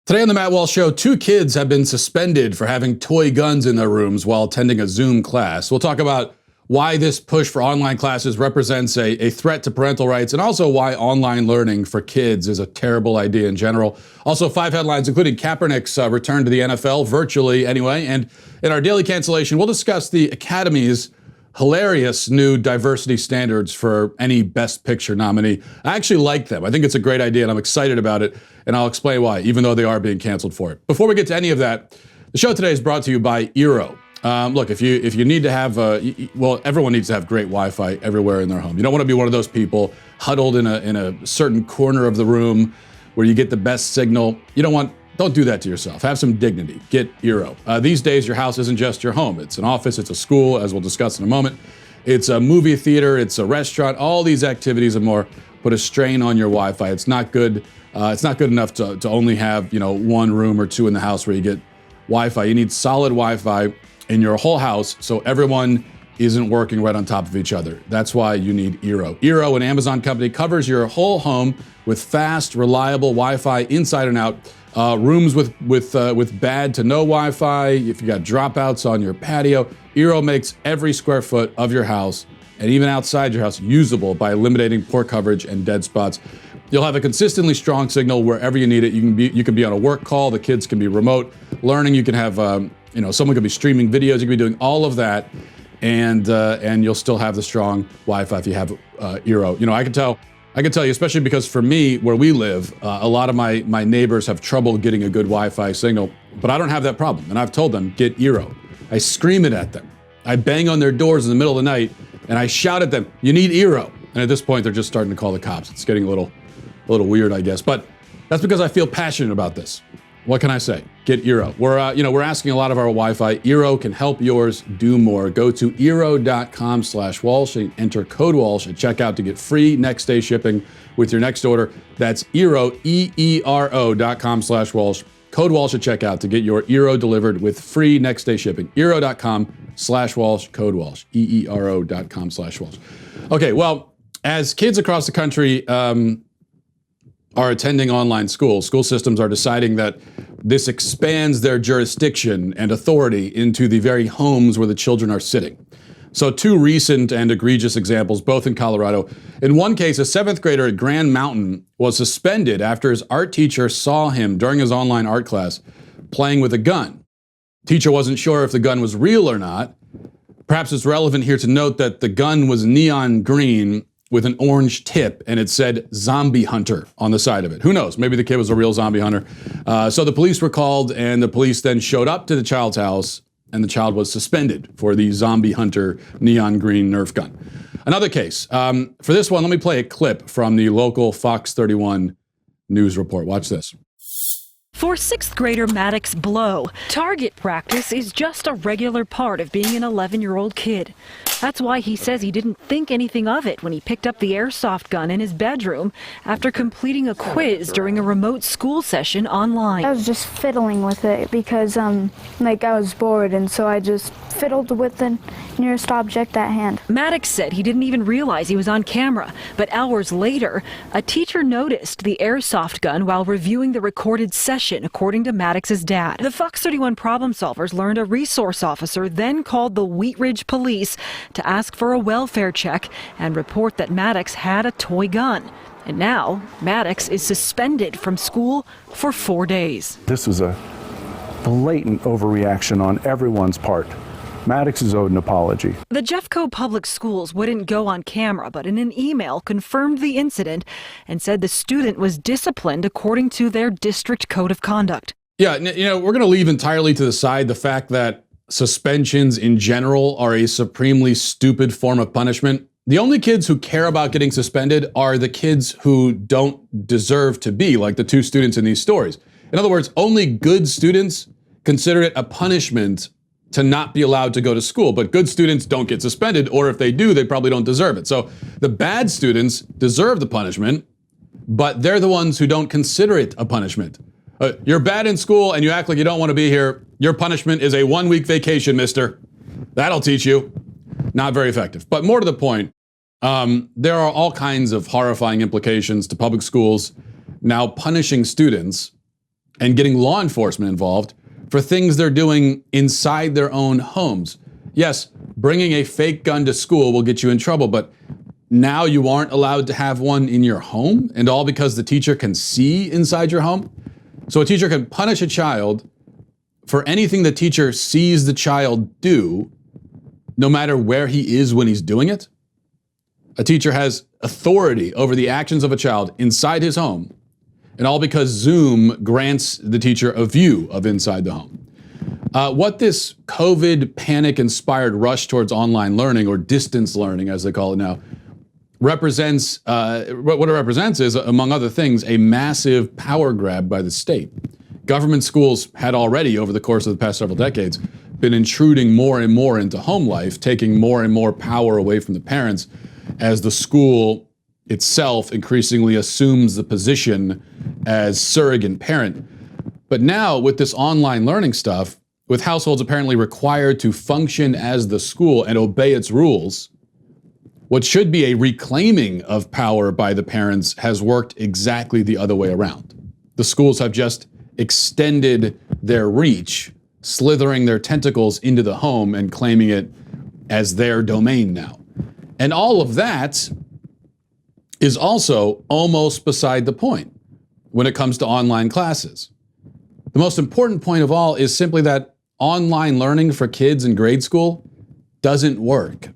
Today on the Matt Walsh Show, 2 kids have been suspended for having toy guns in their rooms while attending a Zoom class. We'll talk about why this push for online classes represents a threat to parental rights, and also why online learning for kids is a terrible idea in general. Also, 5 headlines, including Kaepernick's return to the NFL, virtually anyway. And in our Daily Cancellation, we'll discuss the Academy's hilarious new diversity standards for any Best Picture nominee. I actually like them. I think it's a great idea, and I'm excited about it, and I'll explain why, even though they are being canceled for it. Before we get to any of that, the show today is brought to you by Eero. Look, if you need to have, well, everyone needs to have great Wi-Fi everywhere in their home. You don't want to be one of those people huddled in a certain corner of the room where you get the best signal. Don't do that to yourself. Have some dignity. Get Eero. These days, your house isn't just your home. It's an office, it's a school, as we'll discuss in a moment. It's a movie theater, it's a restaurant. All these activities and more put a strain on your Wi-Fi. It's not good. It's not good enough to only have, 1 room or 2 in the house where you get Wi-Fi. You need solid Wi-Fi in your whole house so everyone isn't working right on top of each other. That's why you need Eero. Eero, an Amazon company, covers your whole home with fast, reliable Wi-Fi inside and out. Rooms with bad to no Wi-Fi, if you got dropouts on your patio, Eero makes every square foot of your house and even outside your house usable by eliminating poor coverage and dead spots. You'll have a consistently strong signal wherever you need it. You can be on a work call, the kids can be remote learning, you can have someone could be streaming videos, you can be doing all of that, and you'll still have the strong Wi-Fi if you have Eero. I can tell you, especially because for me, where we live, a lot of my neighbors have trouble getting a good Wi-Fi signal, but I don't have that problem. And I've told them, get Eero. I scream it at them. I bang on their doors in the middle of the night, and I shout at them, you need Eero. And at this point, they're just starting to call the cops. It's getting a little weird, I guess. But that's because I feel passionate about this. What can I say? Get Eero. We're asking a lot of our Wi-Fi. Eero can help yours do more. Go to Eero.com/Walsh and enter code Walsh at checkout to get free next day shipping with your next order. That's Eero, EERO.com/Walsh. Code Walsh at checkout to get your Eero delivered with free next day shipping. Eero.com/Walsh, code Walsh, EERO.com/Walsh. Okay, well, as kids across the country are attending online school systems are deciding that this expands their jurisdiction and authority into the very homes where the children are sitting. So 2 recent and egregious examples, both in Colorado. In one case, a 7th grader at Grand Mountain was suspended after his art teacher saw him during his online art class playing with a gun. Teacher wasn't sure if the gun was real or not. Perhaps it's relevant here to note that the gun was neon green with an orange tip, and it said zombie hunter on the side of it. Who knows? Maybe the kid was a real zombie hunter. So the police were called, and the police then showed up to the child's house, and the child was suspended for the zombie hunter neon green Nerf gun. Another case. For this one, let me play a clip from the local Fox 31 news report. Watch this. For 6th grader Maddox Blow, target practice is just a regular part of being an 11-year-old kid. That's why he says he didn't think anything of it when he picked up the airsoft gun in his bedroom after completing a quiz during a remote school session online. I was just fiddling with it because I was bored, and so I just fiddled with the nearest object at hand. Maddox said he didn't even realize he was on camera, but hours later, a teacher noticed the airsoft gun while reviewing the recorded session, according to Maddox's dad. The Fox 31 problem solvers learned a resource officer then called the Wheat Ridge police to ask for a welfare check and report that Maddox had a toy gun. And now, Maddox is suspended from school for 4 days. This was a blatant overreaction on everyone's part. Maddox is owed an apology. The Jeffco Public Schools wouldn't go on camera, but in an email confirmed the incident and said the student was disciplined according to their district code of conduct. Yeah, we're going to leave entirely to the side the fact that suspensions in general are a supremely stupid form of punishment. The only kids who care about getting suspended are the kids who don't deserve to be, like the 2 students in these stories. In other words, only good students consider it a punishment to not be allowed to go to school, but good students don't get suspended, or if they do, they probably don't deserve it. So the bad students deserve the punishment, but they're the ones who don't consider it a punishment. You're bad in school and you act like you don't want to be here. Your punishment is a 1-week vacation, mister. That'll teach you. Not very effective. But more to the point, there are all kinds of horrifying implications to public schools now punishing students and getting law enforcement involved for things they're doing inside their own homes. Yes, bringing a fake gun to school will get you in trouble, but now you aren't allowed to have one in your home, and all because the teacher can see inside your home? So a teacher can punish a child for anything the teacher sees the child do, no matter where he is when he's doing it? A teacher has authority over the actions of a child inside his home, and all because Zoom grants the teacher a view of inside the home. What this COVID panic-inspired rush towards online learning, or distance learning as they call it now, represents, what it represents is, among other things, a massive power grab by the state. Government schools had already, over the course of the past several decades, been intruding more and more into home life, taking more and more power away from the parents as the school itself increasingly assumes the position as surrogate parent. But now, with this online learning stuff, with households apparently required to function as the school and obey its rules, what should be a reclaiming of power by the parents has worked exactly the other way around. The schools have just extended their reach, slithering their tentacles into the home and claiming it as their domain now. And all of that is also almost beside the point when it comes to online classes. The most important point of all is simply that online learning for kids in grade school doesn't work.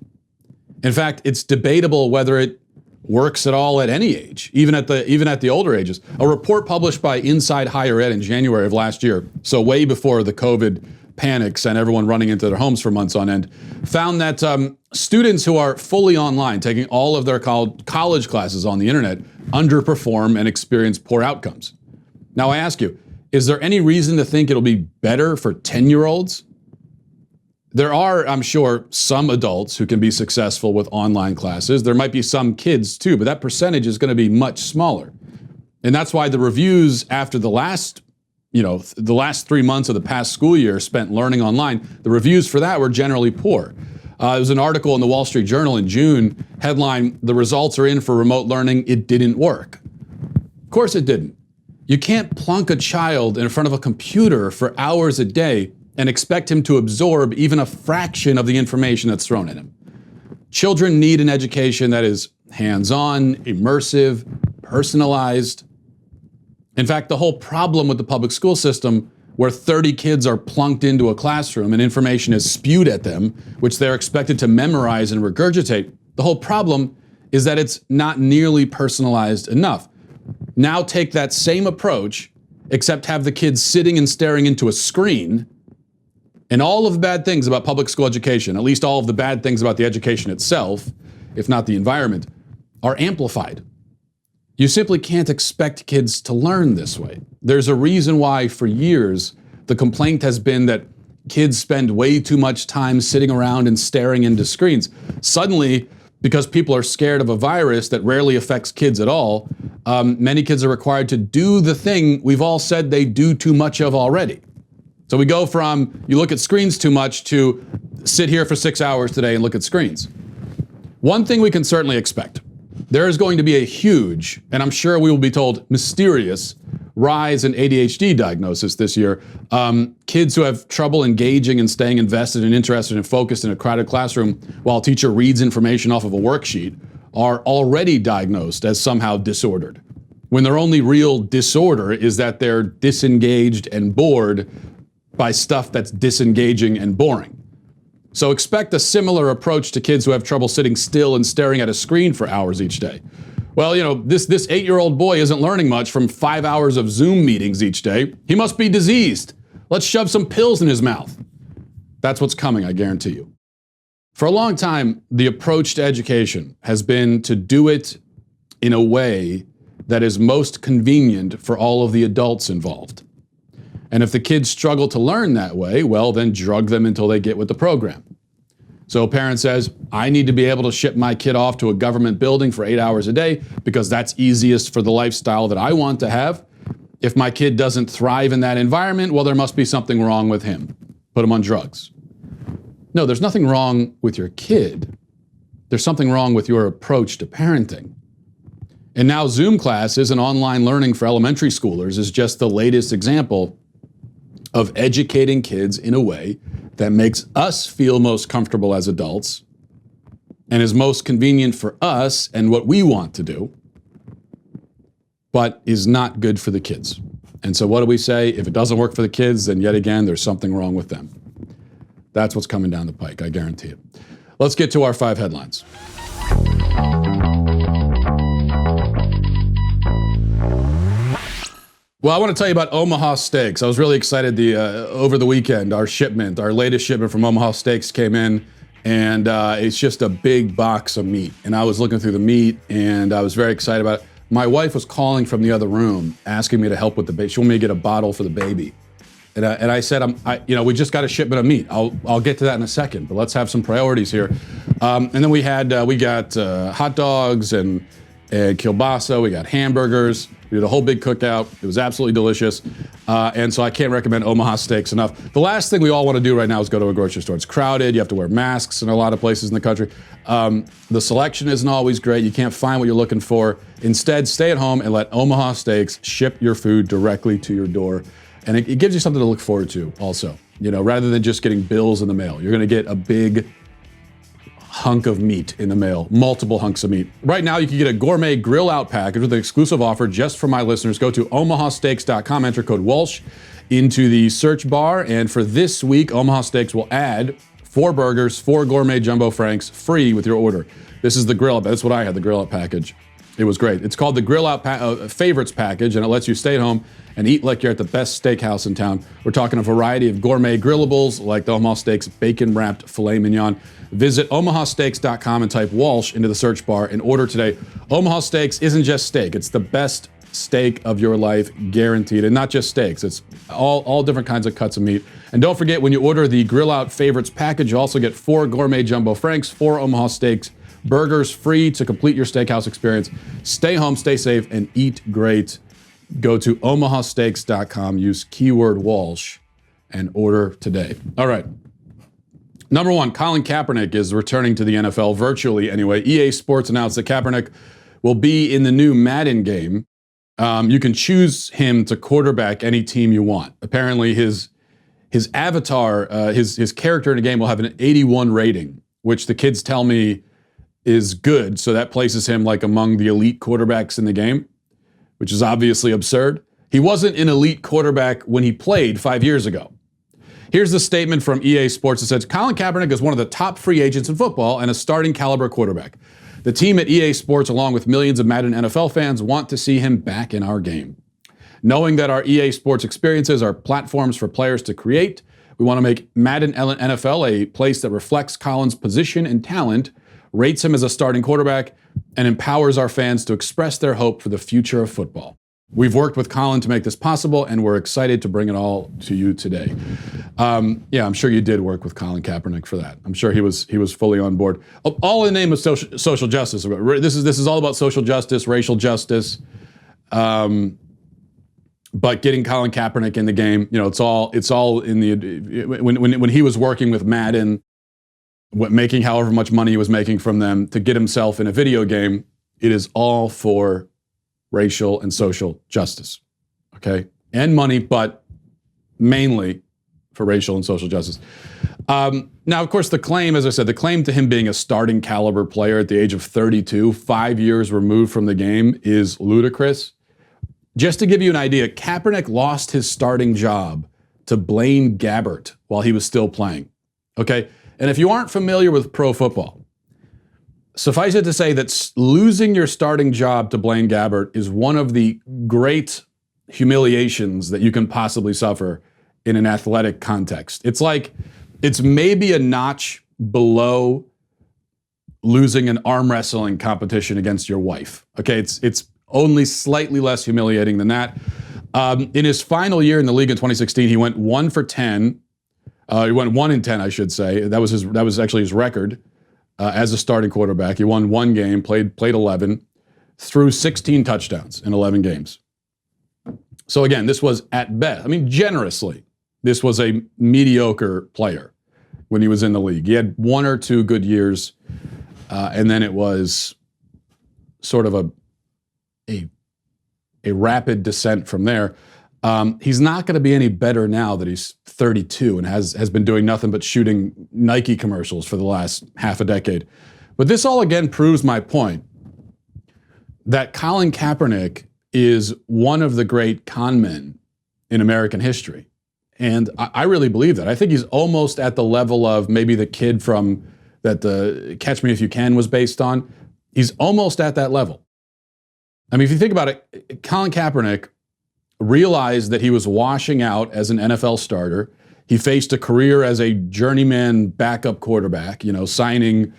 In fact, it's debatable whether it works at all at any age, even at the older ages. A report published by Inside Higher Ed in January of last year, so way before the COVID panic sent everyone running into their homes for months on end, found that students who are fully online, taking all of their college classes on the internet, underperform and experience poor outcomes. Now I ask you, is there any reason to think it'll be better for 10-year-olds? There are, I'm sure, some adults who can be successful with online classes. There might be some kids too, but that percentage is going to be much smaller. And that's why the reviews after the last 3 months of the past school year spent learning online, the reviews for that were generally poor. There was an article in the Wall Street Journal in June, headline, "The results are in for remote learning, it didn't work." Of course it didn't. You can't plunk a child in front of a computer for hours a day and expect him to absorb even a fraction of the information that's thrown at him. Children need an education that is hands-on, immersive, personalized. In fact, the whole problem with the public school system, where 30 kids are plunked into a classroom and information is spewed at them, which they're expected to memorize and regurgitate, the whole problem is that it's not nearly personalized enough. Now take that same approach, except have the kids sitting and staring into a screen, and all of the bad things about public school education, at least all of the bad things about the education itself, if not the environment, are amplified. You simply can't expect kids to learn this way. There's a reason why, for years, the complaint has been that kids spend way too much time sitting around and staring into screens. Suddenly, because people are scared of a virus that rarely affects kids at all, many kids are required to do the thing we've all said they do too much of already. So we go from, you look at screens too much, to sit here for 6 hours today and look at screens. One thing we can certainly expect. There is going to be a huge, and I'm sure we will be told mysterious, rise in ADHD diagnosis this year. Kids who have trouble engaging and staying invested and interested and focused in a crowded classroom while a teacher reads information off of a worksheet are already diagnosed as somehow disordered, when their only real disorder is that they're disengaged and bored by stuff that's disengaging and boring. So expect a similar approach to kids who have trouble sitting still and staring at a screen for hours each day. Well, this 8-year-old boy isn't learning much from 5 hours of Zoom meetings each day. He must be diseased. Let's shove some pills in his mouth. That's what's coming, I guarantee you. For a long time, the approach to education has been to do it in a way that is most convenient for all of the adults involved. And if the kids struggle to learn that way, well, then drug them until they get with the program. So a parent says, I need to be able to ship my kid off to a government building for 8 hours a day because that's easiest for the lifestyle that I want to have. If my kid doesn't thrive in that environment, well, there must be something wrong with him. Put him on drugs. No, there's nothing wrong with your kid. There's something wrong with your approach to parenting. And now Zoom classes and online learning for elementary schoolers is just the latest example of educating kids in a way that makes us feel most comfortable as adults and is most convenient for us and what we want to do, but is not good for the kids. And so what do we say? If it doesn't work for the kids, then yet again, there's something wrong with them. That's what's coming down the pike, I guarantee it. Let's get to our 5 headlines. Well, I want to tell you about Omaha Steaks. I was really excited over the weekend. Our latest shipment from Omaha Steaks came in, and it's just a big box of meat. And I was looking through the meat, and I was very excited about it. My wife was calling from the other room, asking me to help with the baby. She wanted me to get a bottle for the baby. And I said, we just got a shipment of meat. I'll get to that in a second, but let's have some priorities here. And then we got hot dogs and kielbasa. We got hamburgers. We did a whole big cookout. It was absolutely delicious. And so I can't recommend Omaha Steaks enough. The last thing we all want to do right now is go to a grocery store. It's crowded. You have to wear masks in a lot of places in the country. The selection isn't always great. You can't find what you're looking for. Instead, stay at home and let Omaha Steaks ship your food directly to your door. And it gives you something to look forward to also, rather than just getting bills in the mail. You're going to get a big hunk of meat in the mail, multiple hunks of meat. Right now, you can get a gourmet grill out package with an exclusive offer just for my listeners. Go to omahasteaks.com, enter code Walsh into the search bar. And for this week, Omaha Steaks will add 4 burgers, 4 gourmet jumbo franks free with your order. This is the grill out. That's what I had, the grill out package. It was great. It's called the Grill Out Favorites Package, and it lets you stay at home and eat like you're at the best steakhouse in town. We're talking a variety of gourmet grillables like the Omaha Steaks bacon-wrapped filet mignon. Visit omahasteaks.com and type Walsh into the search bar and order today. Omaha Steaks isn't just steak. It's the best steak of your life, guaranteed. And not just steaks. It's all different kinds of cuts of meat. And don't forget, when you order the Grill Out Favorites Package, you also get 4 gourmet jumbo franks, 4 Omaha Steaks burgers free to complete your steakhouse experience. Stay home, stay safe, and eat great. Go to omahasteaks.com, use keyword Walsh, and order today. All right. Number 1, Colin Kaepernick is returning to the NFL, virtually anyway. EA Sports announced that Kaepernick will be in the new Madden game. You can choose him to quarterback any team you want. Apparently, his avatar, his character in the game will have an 81 rating, which the kids tell me is good, so that places him like among the elite quarterbacks in the game, which is obviously absurd. He wasn't an elite quarterback when he played 5 years ago. Here's the statement from EA Sports that says, Colin Kaepernick is one of the top free agents in football and a starting caliber quarterback. The team at EA Sports, along with millions of Madden NFL fans, want to see him back in our game. Knowing that our EA Sports experiences are platforms for players to create, we want to make Madden NFL a place that reflects Colin's position and talent, rates him as a starting quarterback, and empowers our fans to express their hope for the future of football. We've worked with Colin to make this possible, and we're excited to bring it all to you today. I'm sure you did work with Colin Kaepernick for that. I'm sure he was fully on board. All in the name of social justice. This is all about social justice, racial justice. But getting Colin Kaepernick in the game, it's all in the when he was working with Madden, making however much money he was making from them to get himself in a video game, it is all for racial and social justice, okay? And money, but mainly for racial and social justice. Now, of course, the claim, as I said, the claim to him being a starting caliber player at the age of 32, 5 years removed from the game, is ludicrous. Just to give you an idea, Kaepernick lost his starting job to Blaine Gabbert while he was still playing, okay? And if you aren't familiar with pro football, suffice it to say that losing your starting job to Blaine Gabbert is one of the great humiliations that you can possibly suffer in an athletic context. It's maybe a notch below losing an arm wrestling competition against your wife. Okay, it's only slightly less humiliating than that. In his final year in the league in 2016, he went 1 for 10. He went 1 in 10, I should say. That was actually his record as a starting quarterback. He won 1 game, played 11, threw 16 touchdowns in 11 games. So again, this was at best, generously, this was a mediocre player when he was in the league. He had 1 or 2 good years, and then it was sort of a rapid descent from there. He's not going to be any better now that he's 32 and has been doing nothing but shooting Nike commercials for the last half a decade. But this all again proves my point that Colin Kaepernick is one of the great con men in American history. And I really believe that. I think he's almost at the level of maybe the kid from that the Catch Me If You Can was based on. He's almost at that level. I mean, if you think about it, Colin Kaepernick realized that he was washing out as an NFL starter. He faced a career as a journeyman backup quarterback, signing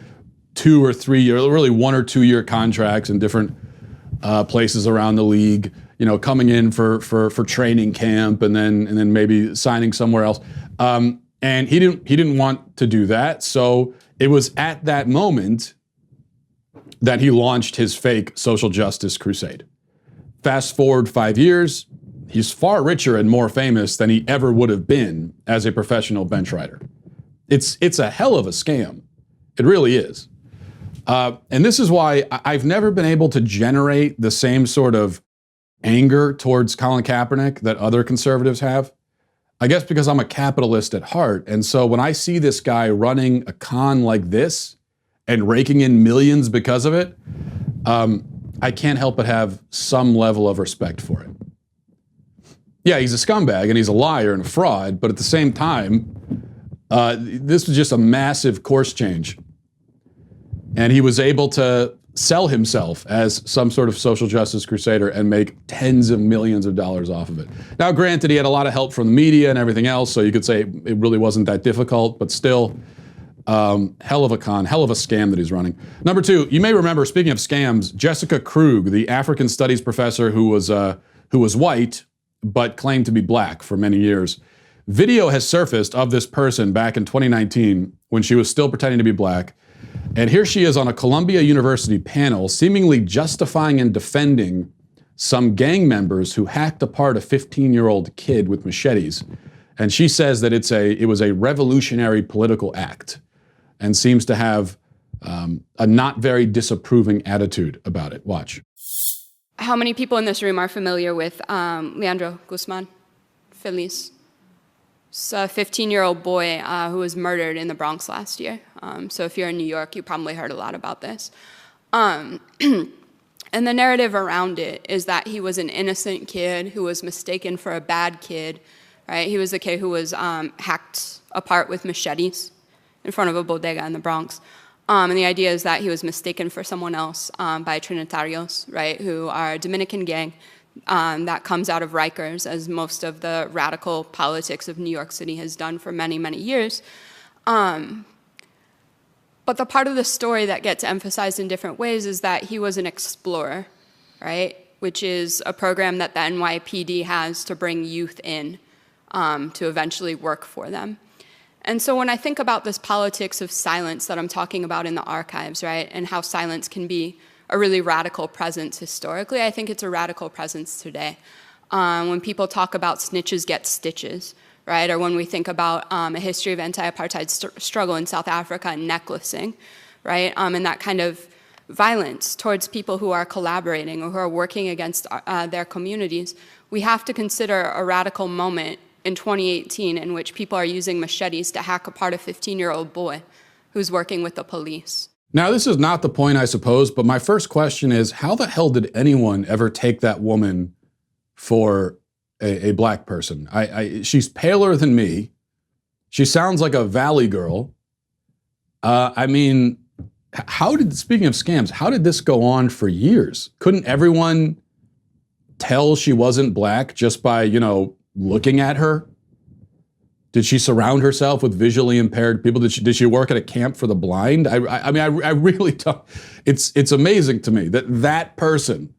2 or 3 year, really 1 or 2 year contracts in different places around the league, coming in for training camp and then maybe signing somewhere else. And he didn't want to do that. So it was at that moment that he launched his fake social justice crusade. Fast forward 5 years, he's far richer and more famous than he ever would have been as a professional bench rider. It's a hell of a scam. It really is. And this is why I've never been able to generate the same sort of anger towards Colin Kaepernick that other conservatives have. I guess because I'm a capitalist at heart. And so when I see this guy running a con like this and raking in millions because of it, I can't help but have some level of respect for it. Yeah, he's a scumbag and he's a liar and a fraud, but at the same time, this was just a massive course change. And he was able to sell himself as some sort of social justice crusader and make tens of millions of dollars off of it. Now, granted, he had a lot of help from the media and everything else, so you could say it really wasn't that difficult, but still, hell of a con, hell of a scam that he's running. Number 2, you may remember, speaking of scams, Jessica Krug, the African studies professor who was white but claimed to be black for many years. Video has surfaced of this person back in 2019 when she was still pretending to be black. And here she is on a Columbia University panel, seemingly justifying and defending some gang members who hacked apart a 15-year-old kid with machetes. And she says that it was a revolutionary political act and seems to have a not very disapproving attitude about it. Watch. How many people in this room are familiar with Leandro Guzman Feliz? It's a 15-year-old boy who was murdered in the Bronx last year. So if you're in New York, you probably heard a lot about this. And the narrative around it is that he was an innocent kid who was mistaken for a bad kid, right? He was the kid who was hacked apart with machetes in front of a bodega in the Bronx. And the idea is that he was mistaken for someone else by Trinitarios, right, who are a Dominican gang that comes out of Rikers, as most of the radical politics of New York City has done for many, many years. But the part of the story that gets emphasized in different ways is that he was an explorer, right, which is a program that the NYPD has to bring youth in to eventually work for them. And so when I think about this politics of silence that I'm talking about in the archives, right, and how silence can be a really radical presence historically, I think it's a radical presence today. When people talk about snitches get stitches, right, or when we think about a history of anti-apartheid struggle in South Africa and necklacing, right, and that kind of violence towards people who are collaborating or who are working against their communities, we have to consider a radical moment in 2018 in which people are using machetes to hack apart a 15-year-old boy who's working with the police. Now, this is not the point, I suppose, but my first question is, how the hell did anyone ever take that woman for a black person? She's paler than me. She sounds like a valley girl. I mean, speaking of scams, how did this go on for years? Couldn't everyone tell she wasn't black just by, looking at her? Did she surround herself with visually impaired people? Did she work at a camp for the blind? I mean, I really don't. It's amazing to me that person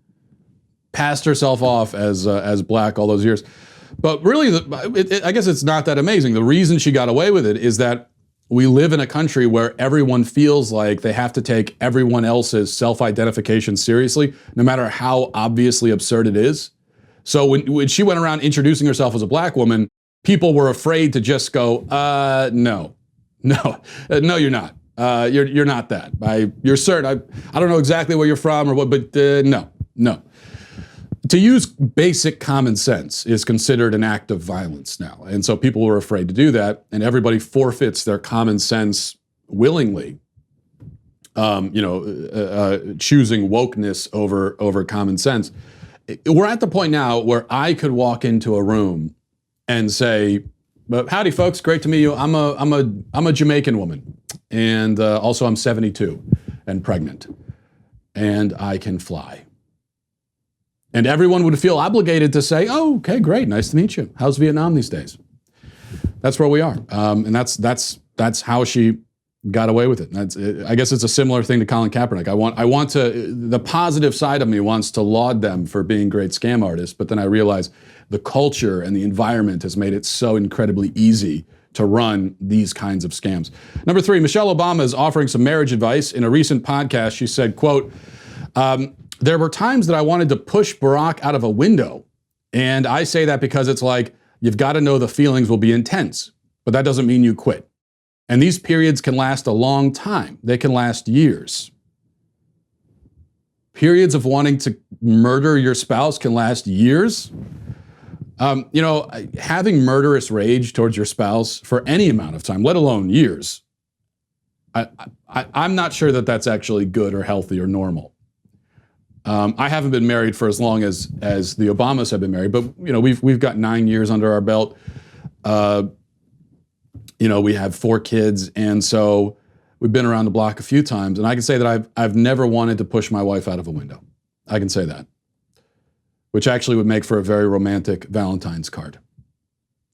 passed herself off as black all those years. But really, I guess it's not that amazing. The reason she got away with it is that we live in a country where everyone feels like they have to take everyone else's self-identification seriously, no matter how obviously absurd it is. So when she went around introducing herself as a black woman, people were afraid to just go, no, you're not. You're not that. You're certain. I don't know exactly where you're from or what, but no. to use basic common sense is considered an act of violence now. And so people were afraid to do that, and everybody forfeits their common sense willingly, choosing wokeness over common sense. We're at the point now where I could walk into a room and say, "But howdy, folks, great to meet you. I'm a Jamaican woman, and also I'm 72 and pregnant, and I can fly." And everyone would feel obligated to say, "Oh, okay, great, nice to meet you. How's Vietnam these days?" That's where we are, and that's how she got away with it. I guess it's a similar thing to Colin Kaepernick. I want to, the positive side of me wants to laud them for being great scam artists, but then I realize the culture and the environment has made it so incredibly easy to run these kinds of scams. Number 3, Michelle Obama is offering some marriage advice. In a recent podcast, she said, quote, "There were times that I wanted to push Barack out of a window. And I say that because it's like, you've got to know the feelings will be intense, but that doesn't mean you quit. And these periods can last a long time. They can last years. Periods of wanting to murder your spouse can last years. Having murderous rage towards your spouse for any amount of time, let alone years, I'm not sure that that's actually good or healthy or normal. I haven't been married for as long as the Obamas have been married, but we've got 9 years under our belt. We have 4 kids, and so we've been around the block a few times. And I can say that I've never wanted to push my wife out of a window. I can say that, which actually would make for a very romantic Valentine's card.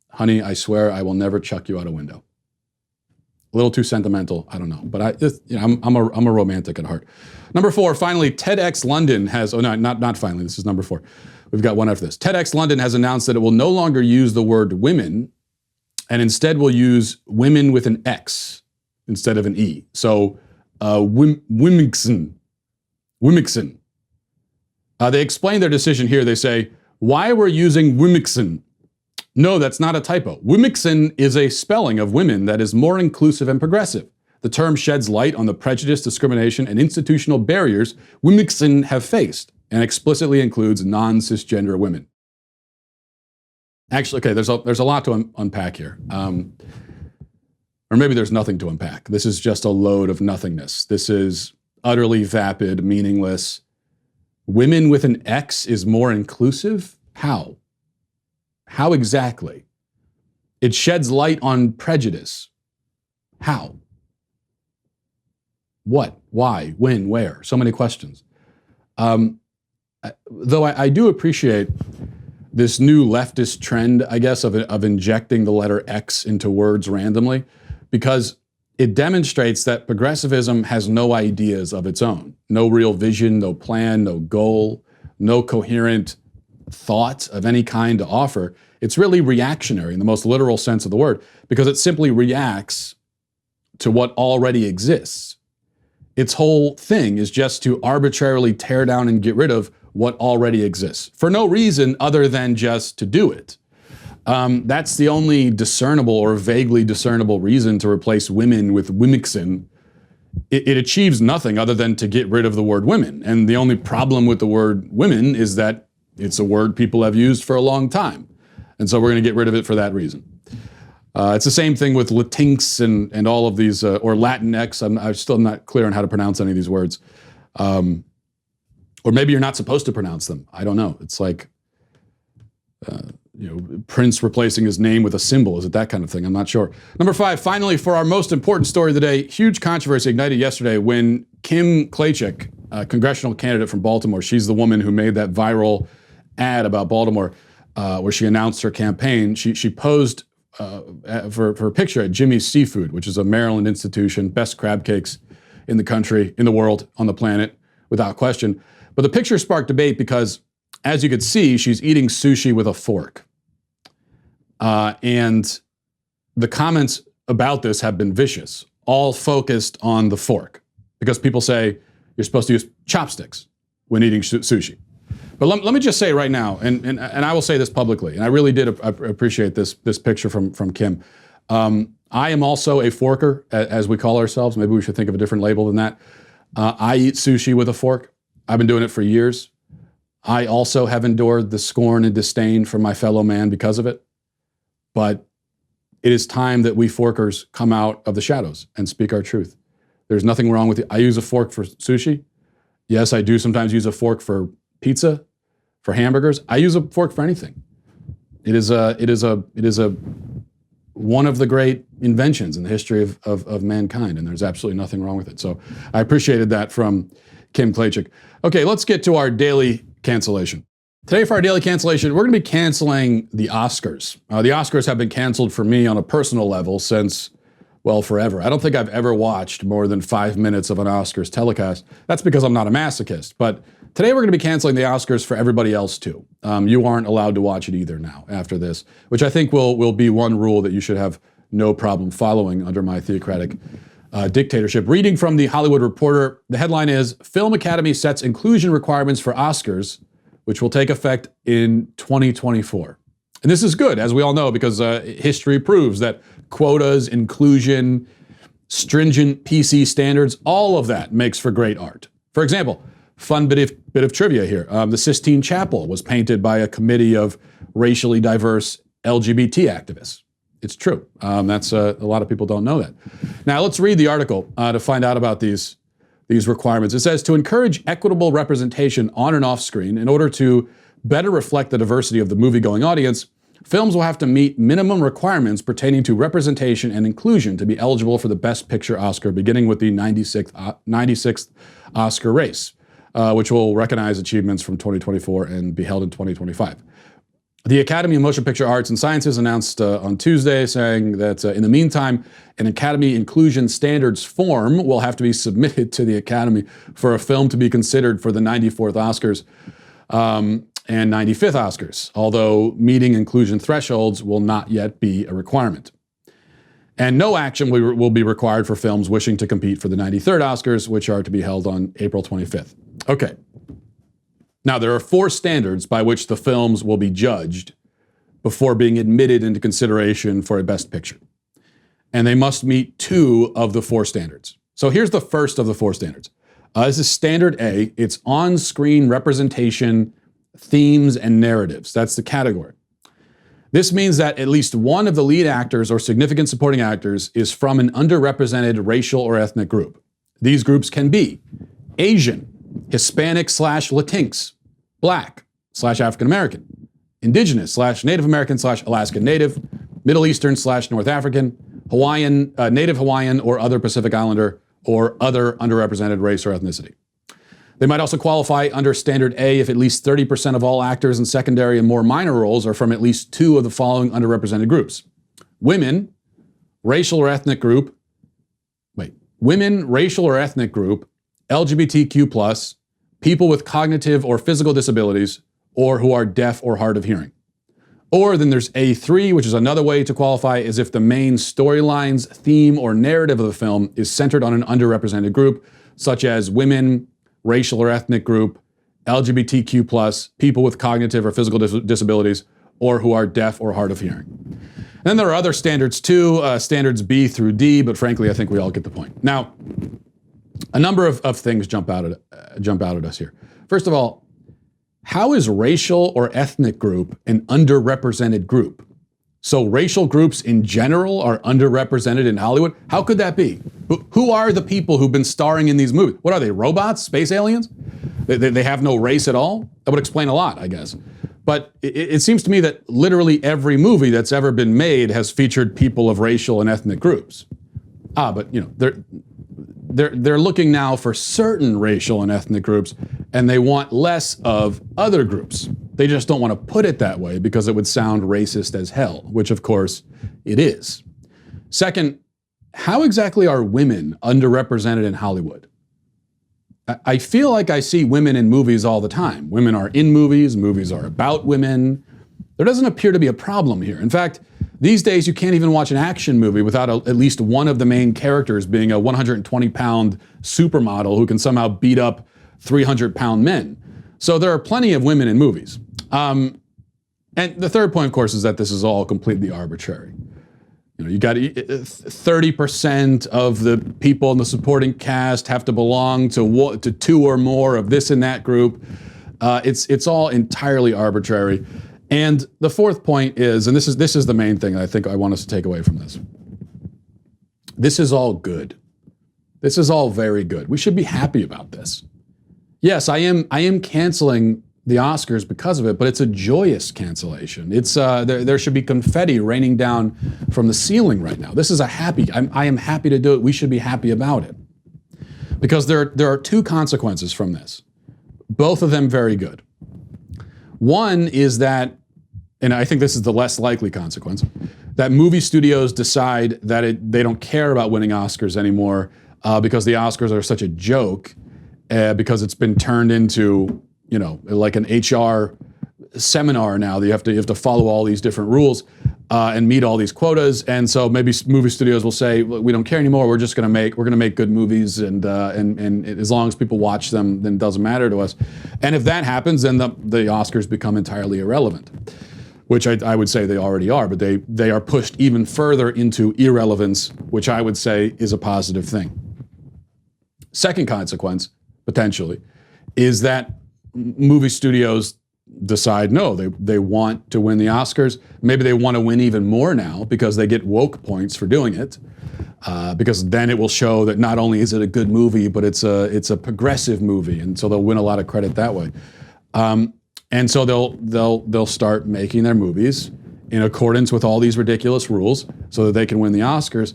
Honey, I swear I will never chuck you out a window. A little too sentimental, I don't know, but I'm a romantic at heart. Number 4, finally, TEDx London has, not finally, this is number 4. We've got one after this. TEDx London has announced that it will no longer use the word women, and instead will use women with an X instead of an E. So, Wimixen. They explain their decision here. They say, why we're using Wimixen? No, that's not a typo. Wimixen is a spelling of women that is more inclusive and progressive. The term sheds light on the prejudice, discrimination, and institutional barriers Wimixen have faced, and explicitly includes non-cisgender women. Actually, okay, there's a lot to unpack here. Or maybe there's nothing to unpack. This is just a load of nothingness. This is utterly vapid, meaningless. Women with an X is more inclusive? How? How exactly? It sheds light on prejudice. How? What? Why? When? Where? So many questions. Though I do appreciate this new leftist trend, I guess, of injecting the letter X into words randomly, because it demonstrates that progressivism has no ideas of its own, no real vision, no plan, no goal, no coherent thought of any kind to offer. It's really reactionary in the most literal sense of the word, because it simply reacts to what already exists. Its whole thing is just to arbitrarily tear down and get rid of what already exists for no reason other than just to do it. That's the only discernible or vaguely discernible reason to replace women with wimixen. It achieves nothing other than to get rid of the word women. And the only problem with the word women is that it's a word people have used for a long time. And so we're going to get rid of it for that reason. It's the same thing with Latinx and all of these, or Latinx. I'm still not clear on how to pronounce any of these words. Or maybe you're not supposed to pronounce them. I don't know. It's like, Prince replacing his name with a symbol. Is it that kind of thing? I'm not sure. Number 5, finally, for our most important story of the day, huge controversy ignited yesterday when Kim Klacik, a congressional candidate from Baltimore, she's the woman who made that viral ad about Baltimore, where she announced her campaign. She posed for a picture at Jimmy's Seafood, which is a Maryland institution, best crab cakes in the country, in the world, on the planet, without question. But the picture sparked debate because, as you could see, she's eating sushi with a fork. And the comments about this have been vicious, all focused on the fork, because people say you're supposed to use chopsticks when eating sushi. But let me just say right now, and I will say this publicly, and I really did appreciate this picture from Kim. I am also a forker, as we call ourselves. Maybe we should think of a different label than that. I eat sushi with a fork. I've been doing it for years. I also have endured the scorn and disdain from my fellow man because of it. But it is time that we forkers come out of the shadows and speak our truth. There's nothing wrong with it. I use a fork for sushi. Yes, I do sometimes use a fork for pizza, for hamburgers. I use a fork for anything. It is one of the great inventions in the history of mankind, and there's absolutely nothing wrong with it. So I appreciated that from Kim Klacik. Okay, let's get to our daily cancellation. Today for our daily cancellation, we're going to be canceling the Oscars. The Oscars have been canceled for me on a personal level since, well, forever. I don't think I've ever watched more than 5 minutes of an Oscars telecast. That's because I'm not a masochist. But today we're going to be canceling the Oscars for everybody else too. You aren't allowed to watch it either now after this, which I think will be one rule that you should have no problem following under my theocratic dictatorship. Reading from the Hollywood Reporter, the headline is, Film Academy sets inclusion requirements for Oscars, which will take effect in 2024. And this is good, as we all know, because history proves that quotas, inclusion, stringent PC standards, all of that makes for great art. For example, fun bit of trivia here. The Sistine Chapel was painted by a committee of racially diverse LGBT activists. It's true. That's a lot of people don't know that. Now let's read the article to find out about these requirements. It says, to encourage equitable representation on and off screen in order to better reflect the diversity of the movie-going audience, films will have to meet minimum requirements pertaining to representation and inclusion to be eligible for the Best Picture Oscar, beginning with the 96th Oscar race, which will recognize achievements from 2024 and be held in 2025. The Academy of Motion Picture Arts and Sciences announced on Tuesday saying that in the meantime, an Academy Inclusion Standards form will have to be submitted to the Academy for a film to be considered for the 94th Oscars and 95th Oscars, although meeting inclusion thresholds will not yet be a requirement. And no action will be required for films wishing to compete for the 93rd Oscars, which are to be held on April 25th. Okay. Now, there are 4 standards by which the films will be judged before being admitted into consideration for a Best Picture. And they must meet 2 of the 4 standards. So here's the first of the 4 standards. This is Standard A. It's on-screen representation, themes, and narratives. That's the category. This means that at least one of the lead actors or significant supporting actors is from an underrepresented racial or ethnic group. These groups can be Asian, Hispanic/Latinx, Black/African American, Indigenous /Native American /Alaskan Native, Middle Eastern/North African, Hawaiian, Native Hawaiian or other Pacific Islander or other underrepresented race or ethnicity. They might also qualify under Standard A if at least 30% of all actors in secondary and more minor roles are from at least 2 of the following underrepresented groups. Women, racial or ethnic group, LGBTQ+, people with cognitive or physical disabilities, or who are deaf or hard of hearing. Or then there's A3, which is another way to qualify, is if the main storylines, theme, or narrative of the film is centered on an underrepresented group, such as women, racial or ethnic group, LGBTQ+, people with cognitive or physical disabilities, or who are deaf or hard of hearing. And then there are other standards too, standards B through D, but frankly, I think we all get the point. Now, a number of things jump out at us here. First of all, how is racial or ethnic group an underrepresented group? So racial groups in general are underrepresented in Hollywood? How could that be? Who are the people who've been starring in these movies? What are they, robots, space aliens? They have no race at all? That would explain a lot, I guess. But it seems to me that literally every movie that's ever been made has featured people of racial and ethnic groups. But you know, they're looking now for certain racial and ethnic groups, and they want less of other groups. They just don't want to put it that way because it would sound racist as hell, which of course it is. Second, how exactly are women underrepresented in Hollywood? I feel like I see women in movies all the time. Women are in movies, movies are about women. There doesn't appear to be a problem here. In fact, these days you can't even watch an action movie without at least one of the main characters being a 120-pound supermodel who can somehow beat up 300-pound men. So there are plenty of women in movies. And the third point, of course, is that this is all completely arbitrary. You know, you got 30% of the people in the supporting cast have to belong to 2 or more of this and that group. It's all entirely arbitrary. And the fourth point is, and this is the main thing I think I want us to take away from this. This is all good. This is all very good. We should be happy about this. Yes, I am canceling the Oscars because of it, but it's a joyous cancellation. It's there should be confetti raining down from the ceiling right now. This is a happy. I am happy to do it. We should be happy about it, because there are two consequences from this, both of them very good. One is that, and I think this is the less likely consequence, that movie studios decide that they don't care about winning Oscars anymore because the Oscars are such a joke, because it's been turned into, you know, like an HR seminar now. That you have to follow all these different rules and meet all these quotas. And so maybe movie studios will say, we don't care anymore. We're just going to make good movies, and as long as people watch them, then it doesn't matter to us. And if that happens, then the Oscars become entirely irrelevant, which I would say they already are, but they are pushed even further into irrelevance, which I would say is a positive thing. Second consequence, potentially, is that movie studios decide, no, they want to win the Oscars. Maybe they want to win even more now because they get woke points for doing it, because then it will show that not only is it a good movie, but it's a progressive movie, and so they'll win a lot of credit that way. And so they'll start making their movies in accordance with all these ridiculous rules so that they can win the Oscars,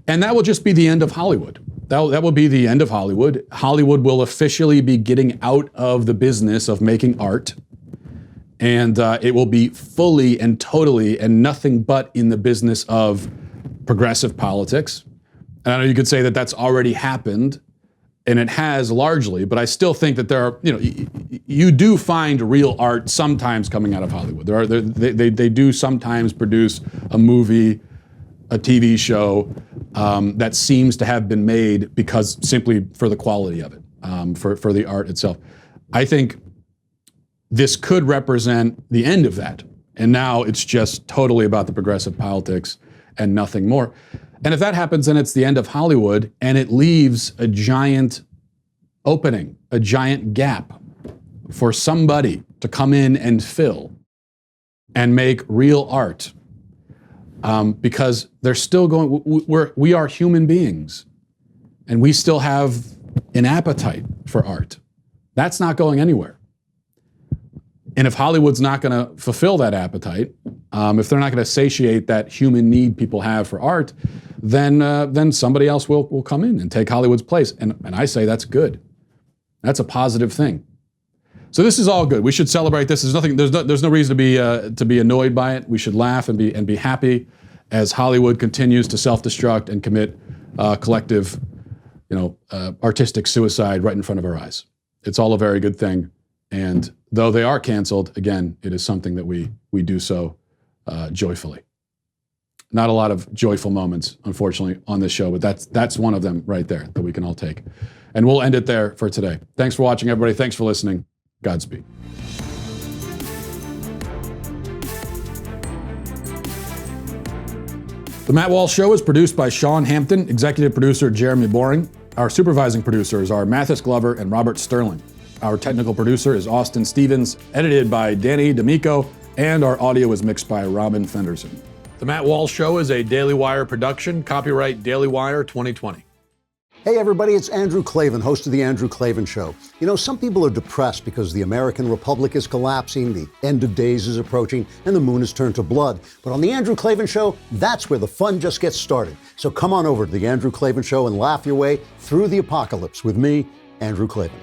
and that will just be the end of Hollywood. That will be the end of Hollywood. Hollywood will officially be getting out of the business of making art, and it will be fully and totally and nothing but in the business of progressive politics. And I know you could say that that's already happened, and it has largely, but I still think that there are, you do find real art sometimes coming out of Hollywood. They do sometimes produce a movie, a TV show that seems to have been made because simply for the quality of it, for the art itself. I think this could represent the end of that. And now it's just totally about the progressive politics and nothing more. And if that happens, then it's the end of Hollywood, and it leaves a giant opening, a giant gap for somebody to come in and fill and make real art. Because they're still going, we are human beings, and we still have an appetite for art. That's not going anywhere. And if Hollywood's not going to fulfill that appetite, if they're not going to satiate that human need people have for art, then somebody else will come in and take Hollywood's place. And I say that's good. That's a positive thing. So this is all good. We should celebrate this. There's no reason to be annoyed by it. We should laugh and be happy as Hollywood continues to self-destruct and commit collective, artistic suicide right in front of our eyes. It's all a very good thing. And though they are canceled, again, it is something that we do so joyfully. Not a lot of joyful moments, unfortunately, on this show, but that's one of them right there that we can all take. And we'll end it there for today. Thanks for watching, everybody. Thanks for listening. Godspeed. The Matt Walsh Show is produced by Sean Hampton, executive producer Jeremy Boring. Our supervising producers are Mathis Glover and Robert Sterling. Our technical producer is Austin Stevens, edited by Danny D'Amico, and our audio is mixed by Robin Fenderson. The Matt Walsh Show is a Daily Wire production, copyright Daily Wire 2020. Hey everybody, it's Andrew Klavan, host of The Andrew Klavan Show. Some people are depressed because the American Republic is collapsing, the end of days is approaching, and the moon has turned to blood. But on The Andrew Klavan Show, that's where the fun just gets started. So come on over to The Andrew Klavan Show and laugh your way through the apocalypse with me, Andrew Klavan.